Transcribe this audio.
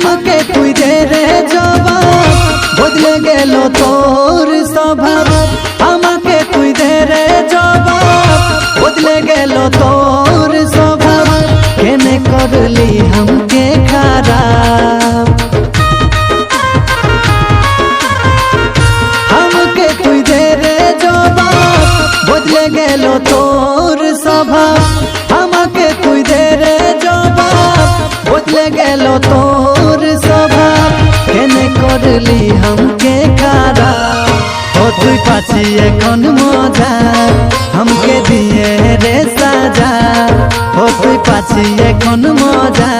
আমাকে তুই দে রে জবাব, বদলে গেল তোর স্বভাব। আমাকে তুই দে রে জবাব, বদলে গেল তোর স্বভাব। কেনে করলি हमके খারাপ, আমাকে তুই দে রে জবাব, বদলে গেল তোর স্বভাব। আমাকে তুই দে রে জবাব, বদলে গেল তোর স্বভাব। কেনে করলি हमके খারাপ, ও তুই পাচ্ছি এখন মজা, हमके দিয়ে রে সাজা। ও তুই পাচ্ছি এখন মজা,